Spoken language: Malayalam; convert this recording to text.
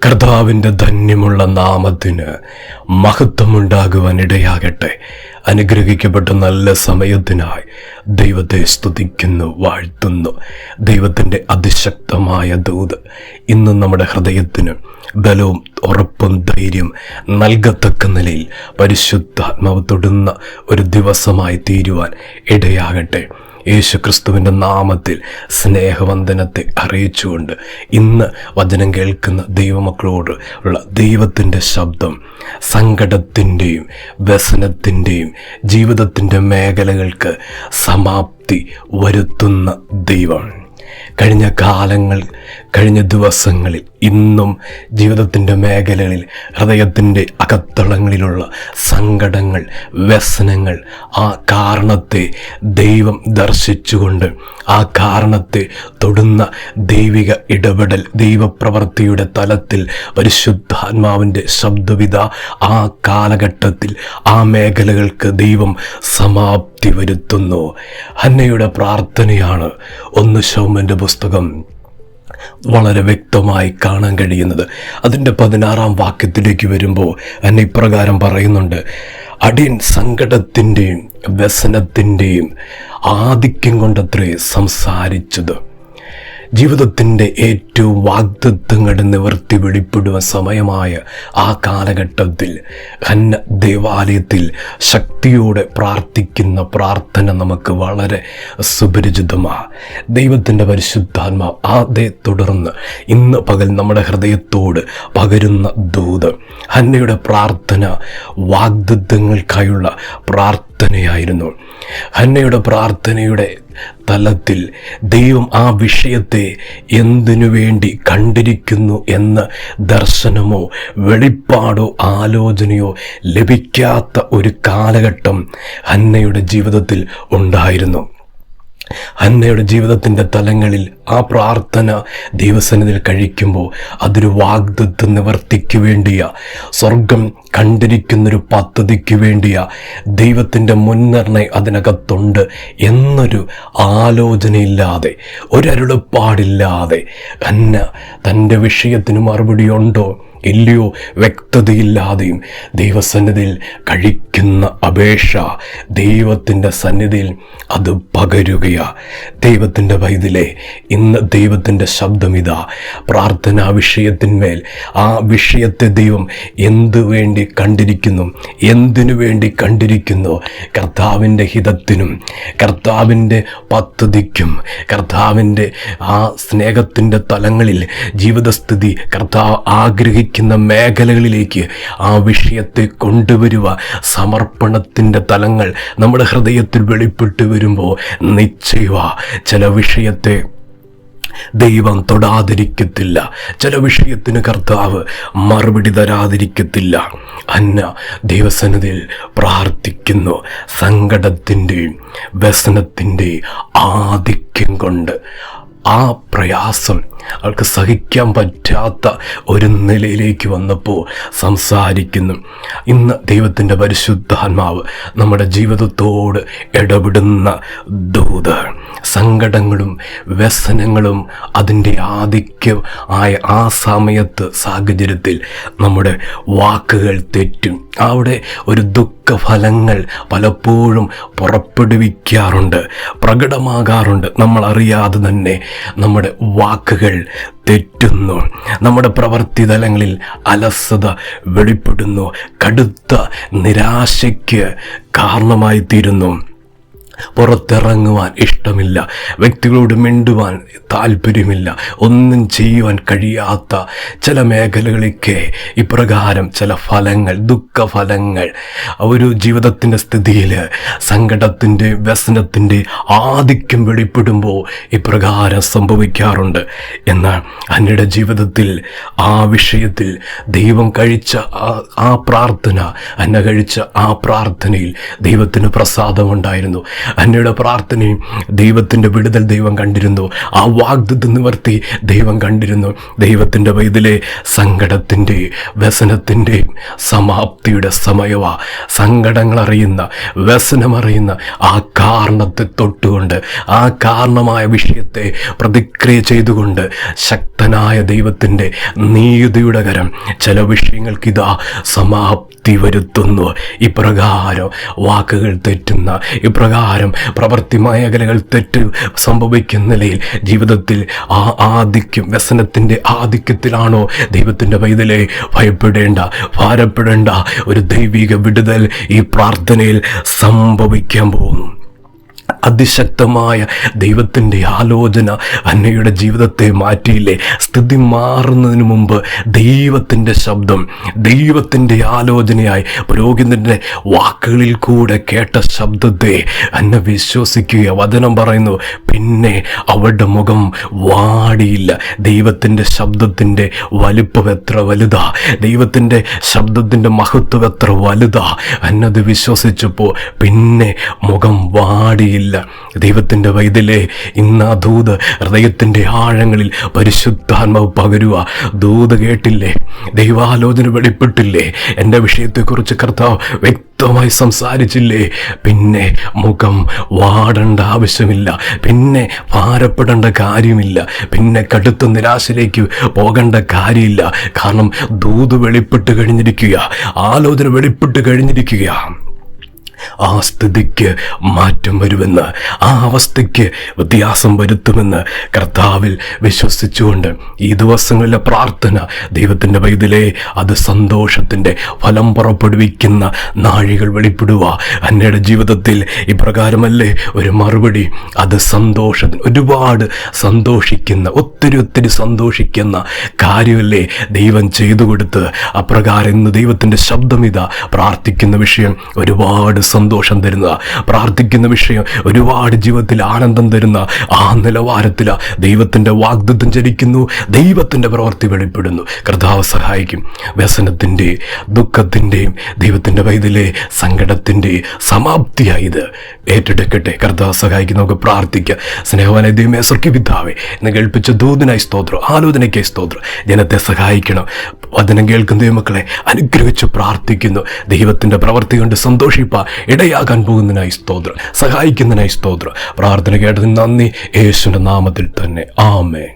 കർത്താവിൻ്റെ ധന്യമുള്ള നാമത്തിന് മഹത്വമുണ്ടാകുവാൻ ഇടയാകട്ടെ. അനുഗ്രഹിക്കപ്പെട്ട നല്ല സമയത്തിനായി ദൈവത്തെ സ്തുതിക്കുന്നു, വാഴ്ത്തുന്നു. ദൈവത്തിൻ്റെ അതിശക്തമായ ദൂത് ഇന്നും നമ്മുടെ ഹൃദയത്തിന് ബലവും ഉറപ്പും ധൈര്യം നൽകത്തക്ക നിലയിൽ പരിശുദ്ധാത്മാവ് തൊടുന്ന ഒരു ദിവസമായി തീരുവാൻ ഇടയാകട്ടെ. യേശു ക്രിസ്തുവിൻ്റെ നാമത്തിൽ സ്നേഹവന്ദനത്തെ അറിയിച്ചുകൊണ്ട് ഇന്ന് വചനം കേൾക്കുന്ന ദൈവമക്കളോട് ഉള്ള ദൈവത്തിൻ്റെ ശബ്ദം സങ്കടത്തിൻ്റെയും വ്യസനത്തിൻ്റെയും ജീവിതത്തിൻ്റെ മേഖലകൾക്ക് സമാപ്തി വരുത്തുന്ന ദൈവം. കഴിഞ്ഞ ദിവസങ്ങളിൽ ഇന്നും ജീവിതത്തിൻ്റെ മേഖലകളിൽ ഹൃദയത്തിൻ്റെ അകത്തളങ്ങളിലുള്ള സങ്കടങ്ങൾ, വ്യസനങ്ങൾ, ആ കാരണത്തെ ദൈവം ദർശിച്ചുകൊണ്ട് ആ കാരണത്തെ തൊടുന്ന ദൈവിക ഇടപെടൽ, ദൈവപ്രവൃത്തിയുടെ തലത്തിൽ പരിശുദ്ധാത്മാവിൻ്റെ ശബ്ദവിധ ആ കാലഘട്ടത്തിൽ ആ മേഖലകൾക്ക് ദൈവം സമാപ്തി വരുത്തുന്നു. ഹന്നയുടെ പ്രാർത്ഥനയാണ് 1 ശമൂവേലിന്റെ പുസ്തകം വളരെ വ്യക്തമായി കാണാൻ കഴിയുന്നത്. അതിൻ്റെ 16-ാം വാക്യത്തിലേക്ക് വരുമ്പോൾ എന്നെ ഇപ്രകാരം പറയുന്നുണ്ട്: അടിയൻ സങ്കടത്തിൻ്റെയും വ്യസനത്തിൻ്റെയും ആധിക്യം കൊണ്ടത്രേ സംസാരിച്ചത്. ജീവിതത്തിൻ്റെ ഏറ്റവും വാഗ്ദത്തങ്ങളുടെ നിവർത്തി വെളിപ്പെടുവാൻ സമയമായ ആ കാലഘട്ടത്തിൽ ഹന്ന ദേവാലയത്തിൽ ശക്തിയോടെ പ്രാർത്ഥിക്കുന്ന പ്രാർത്ഥന നമുക്ക് വളരെ സുപരിചിതമാണ്. ദൈവത്തിൻ്റെ പരിശുദ്ധാത്മാവ് അതേ തുടർന്ന് ഇന്ന് പകൽ നമ്മുടെ ഹൃദയത്തോട് പകരുന്ന ദൂത്. ഹന്നയുടെ പ്രാർത്ഥന വാഗ്ദത്തങ്ങൾക്കായുള്ള പ്രാർത്ഥനയായിരുന്നു. ഹന്നയുടെ പ്രാർത്ഥനയുടെ തലത്തിൽ ദൈവം ആ വിഷയത്തെ എന്തിനു വേണ്ടി കണ്ടിരിക്കുന്നു എന്ന ദർശനമോ വെളിപ്പാടോ ആലോചനയോ ലഭിക്കാത്ത ഒരു കാലഘട്ടം ഹന്നയുടെ ജീവിതത്തിൽ ഉണ്ടായിരുന്നു. ഹന്നയുടെ ജീവിതത്തിൻ്റെ തലങ്ങളിൽ ആ പ്രാർത്ഥന ദൈവസന്നിധിയിൽ കഴിക്കുമ്പോൾ അതൊരു വാഗ്ദത്ത നിവർത്തിക്ക് വേണ്ടിയ, സ്വർഗം കണ്ടിരിക്കുന്നൊരു പദ്ധതിക്ക് വേണ്ടിയ ദൈവത്തിൻ്റെ മുൻനിർണയം അതിനകത്തുണ്ട് എന്നൊരു ആലോചനയില്ലാതെ, ഒരരുളപ്പാടില്ലാതെ ഹന്ന തൻ്റെ വിഷയത്തിന് മറുപടിയുണ്ടോ ഇല്ലയോ വ്യക്തതയില്ലാതെയും ദൈവസന്നിധിയിൽ കഴിക്കുന്ന അപേക്ഷ ദൈവത്തിൻ്റെ സന്നിധിയിൽ അത് പകരുകയാണ്. ദൈവത്തിൻ്റെ പൈതലേ, ഇന്ന് ദൈവത്തിൻ്റെ ശബ്ദമിതാ. പ്രാർത്ഥനാ വിഷയത്തിന്മേൽ ആ വിഷയത്തെ ദൈവം എന്തു വേണ്ടി കണ്ടിരിക്കുന്നു, എന്തിനു വേണ്ടി കണ്ടിരിക്കുന്നു? കർത്താവിൻ്റെ ഹിതത്തിനും കർത്താവിൻ്റെ പദ്ധതിക്കും കർത്താവിൻ്റെ ആ സ്നേഹത്തിൻ്റെ തലങ്ങളിൽ ജീവിതസ്ഥിതി കർത്താവ് ആഗ്രഹിക്കുന്ന മേഖലകളിലേക്ക് ആ വിഷയത്തെ കൊണ്ടുവരുക. സമർപ്പണത്തിൻ്റെ തലങ്ങൾ നമ്മുടെ ഹൃദയത്തിൽ വെളിപ്പെട്ട് വരുമ്പോൾ നിശ്ചയ ചില വിഷയത്തെ ദൈവം തൊടാതിരിക്കത്തില്ല, ചില വിഷയത്തിന് കർത്താവ് മറുപടി തരാതിരിക്കത്തില്ല. ഹന്ന ദൈവസന്നിധിയിൽ പ്രാർത്ഥിക്കുന്നു. സങ്കടത്തിൻ്റെയും വ്യസനത്തിൻ്റെയും ആധിക്യം കൊണ്ട് ആ പ്രയാസം അവൾക്ക് സഹിക്കാൻ പറ്റാത്ത ഒരു നിലയിലേക്ക് വന്നപ്പോൾ സംസാരിക്കുന്നു. ഇന്ന് ദൈവത്തിൻ്റെ പരിശുദ്ധാത്മാവ് നമ്മുടെ ജീവിതത്തോട് ഇടപെടുന്ന ദൂത്. സങ്കടങ്ങളും വ്യസനങ്ങളും അതിൻ്റെ ആധിക്യം ആയ ആ സമയത്ത് സാഹചര്യത്തിൽ നമ്മുടെ വാക്കുകൾ തെറ്റും. അവിടെ ഒരു ദുഃഖഫലങ്ങൾ പലപ്പോഴും പുറപ്പെടുവിക്കാറുണ്ട്, പ്രകടമാകാറുണ്ട്. നമ്മൾ അറിയാതെ തന്നെ നമ്മുടെ വാക്കുകൾ തെറ്റുന്നു. നമ്മുടെ പ്രവൃത്തി തലങ്ങളിൽ അലസത വെളിപ്പെടുന്നു. കടുത്ത നിരാശയ്ക്ക് കാരണമായി തീരുന്നു. പുറത്തിറങ്ങുവാൻ ഇഷ്ടമില്ല, വ്യക്തികളോട് മിണ്ടുവാൻ താല്പര്യമില്ല, ഒന്നും ചെയ്യുവാൻ കഴിയാത്ത ചില മേഖലകളിലേക്ക് ഇപ്രകാരം ചില ഫലങ്ങൾ, ദുഃഖഫലങ്ങൾ ഒരു ജീവിതത്തിൻ്റെ സ്ഥിതിയിൽ സങ്കടത്തിൻ്റെ വ്യസനത്തിൻ്റെ ആധിക്യം വെളിപ്പെടുമ്പോൾ ഇപ്രകാരം സംഭവിക്കാറുണ്ട്. എന്നാൽ ഹന്നയുടെ ജീവിതത്തിൽ ആ വിഷയത്തിൽ ദൈവം കഴിച്ച ആ പ്രാർത്ഥന, ഹന്ന കഴിച്ച ആ പ്രാർത്ഥനയിൽ ദൈവത്തിന് പ്രസാദമുണ്ടായിരുന്നു. ഹന്നയുടെ പ്രാർത്ഥനയും ദൈവത്തിൻ്റെ വിടുതൽ ദൈവം കണ്ടിരുന്നു. ആ വാഗ്ദത്ത നിവർത്തി ദൈവം കണ്ടിരുന്നു. ദൈവത്തിൻ്റെ വൈതലെ സങ്കടത്തിൻ്റെ വ്യസനത്തിൻ്റെയും സമാപ്തിയുടെ സമയവാ. സങ്കടങ്ങളറിയുന്ന, വ്യസനമറിയുന്ന ആ കാരണത്തെ തൊട്ടുകൊണ്ട്, ആ കാരണമായ വിഷയത്തെ പ്രതിക്രിയ ചെയ്തുകൊണ്ട് ശക്തനായ ദൈവത്തിൻ്റെ നീതിയുടെ കരം ചില വിഷയങ്ങൾക്കിതാ സമാപ്തി വരുത്തുന്നു. ഇപ്രകാരം വാക്കുകൾ തെറ്റുന്ന, ഇപ്രകാരം പ്രവൃത്തി മേഖലകൾ തെറ്റ് സംഭവിക്കുന്ന നിലയിൽ ജീവിതത്തിൽ ആ ആധിക്യം, വ്യസനത്തിൻ്റെ ആധിക്യത്തിലാണോ ദൈവത്തിൻ്റെ പൈതലെ ഭയപ്പെടേണ്ട, ഭാരപ്പെടേണ്ട ഒരു ദൈവിക വിടുതൽ ഈ പ്രാർത്ഥനയിൽ സംഭവിക്കാൻ പോകുന്നു. അതിശക്തമായ ദൈവത്തിൻ്റെ ആലോചന അന്നയുടെ ജീവിതത്തെ മാറ്റിയില്ലേ? സ്ഥിതി മാറുന്നതിന് മുമ്പ് ദൈവത്തിൻ്റെ ശബ്ദം, ദൈവത്തിൻ്റെ ആലോചനയായി പുരോഹിതൻ്റെ വാക്കുകളിൽ കൂടെ കേട്ട ശബ്ദത്തെ അന്ന വിശ്വസിക്കുക. വചനം പറയുന്നു, പിന്നെ അവളുടെ മുഖം വാടിയില്ല. ദൈവത്തിൻ്റെ ശബ്ദത്തിൻ്റെ വലിപ്പം എത്ര വലുതാ, ദൈവത്തിൻ്റെ ശബ്ദത്തിൻ്റെ മഹത്വം എത്ര വലുതാ. അന്നത് വിശ്വസിച്ചപ്പോൾ പിന്നെ മുഖം വാടിയില്ല. ദൈവത്തിൻ്റെ വൈതലേ, ഇന്ന് ആ ദൂത് ഹൃദയത്തിൻ്റെ ആഴങ്ങളിൽ പരിശുദ്ധാത്മാവ് പകരുക. ദൂത് കേട്ടില്ലേ? ദൈവാലോചന വെളിപ്പെട്ടില്ലേ? എൻ്റെ വിഷയത്തെക്കുറിച്ച് കർത്താവ് വ്യക്തമായി സംസാരിച്ചില്ലേ? പിന്നെ മുഖം വാടേണ്ട ആവശ്യമില്ല, പിന്നെ ഭാരപ്പെടേണ്ട കാര്യമില്ല, പിന്നെ കടുത്ത നിരാശയിലേക്ക് പോകേണ്ട കാര്യമില്ല. കാരണം ദൂത് വെളിപ്പെട്ട് കഴിഞ്ഞിരിക്കുക, ആലോചന വെളിപ്പെട്ട് കഴിഞ്ഞിരിക്കുക. ആ സ്ഥിതിക്ക് മാറ്റം വരുമെന്ന്, ആ അവസ്ഥയ്ക്ക് വ്യത്യാസം വരുത്തുമെന്ന് കർത്താവിൽ വിശ്വസിച്ചുകൊണ്ട് ഈ ദിവസങ്ങളിലെ പ്രാർത്ഥന ദൈവത്തിൻ്റെ പൈതലേ, അത് സന്തോഷത്തിൻ്റെ ഫലം പുറപ്പെടുവിക്കുന്ന നാഴികൾ വെളിപ്പെടുക. അന്നയുടെ ജീവിതത്തിൽ ഇപ്രകാരമല്ലേ ഒരു മറുപടി? അത് സന്തോഷത്തിന്, ഒരുപാട് സന്തോഷിക്കുന്ന, ഒത്തിരി സന്തോഷിക്കുന്ന കാര്യമല്ലേ ദൈവം ചെയ്തു കൊടുത്ത്. അപ്രകാരം ഇന്ന് ദൈവത്തിൻ്റെ ശബ്ദം ഇതാ, പ്രാർത്ഥിക്കുന്ന വിഷയം ഒരുപാട് സന്തോഷം തരുന്ന, പ്രാർത്ഥിക്കുന്ന വിഷയം ഒരുപാട് ജീവിതത്തിൽ ആനന്ദം തരുന്ന ആ നിലവാരത്തിൽ ദൈവത്തിൻ്റെ വാഗ്ദത്തം ചരിക്കുന്നു, ദൈവത്തിൻ്റെ പ്രവൃത്തി വെളിപ്പെടുന്നു. കർത്താവ് സഹായിക്കും. വ്യസനത്തിൻ്റെ, ദുഃഖത്തിൻ്റെയും ദൈവത്തിൻ്റെ പൈതലെ സങ്കടത്തിൻ്റെ സമാപ്തിയായി ഇത് ഏറ്റെടുക്കട്ടെ. കർത്താവ് സഹായിക്കും. നമുക്ക് പ്രാർത്ഥിക്കാം. സ്നേഹവാനായ ദൈവമേ, സ്വർഗ്ഗപിതാവേ, ഇന്ന് കേൾപ്പിച്ച ദൂതനായി സ്തോത്രം, ആലോചനയ്ക്കായി സ്തോത്രം. ജനത്തെ സഹായിക്കണം. വചനം കേൾക്കുന്ന ദൈവമക്കളെ അനുഗ്രഹിച്ച് പ്രാർത്ഥിക്കുന്നു. ദൈവത്തിൻ്റെ പ്രവൃത്തി കൊണ്ട് സന്തോഷിപ്പാൻ ഇടയാകാൻ പോകുന്നതിനായി സ്തോത്രം, സഹായിക്കുന്നതിനായി സ്തോത്രം. പ്രാർത്ഥന കേട്ടതിന് നന്ദി. യേശുവിൻ്റെ നാമത്തിൽ തന്നെ. ആമേൻ.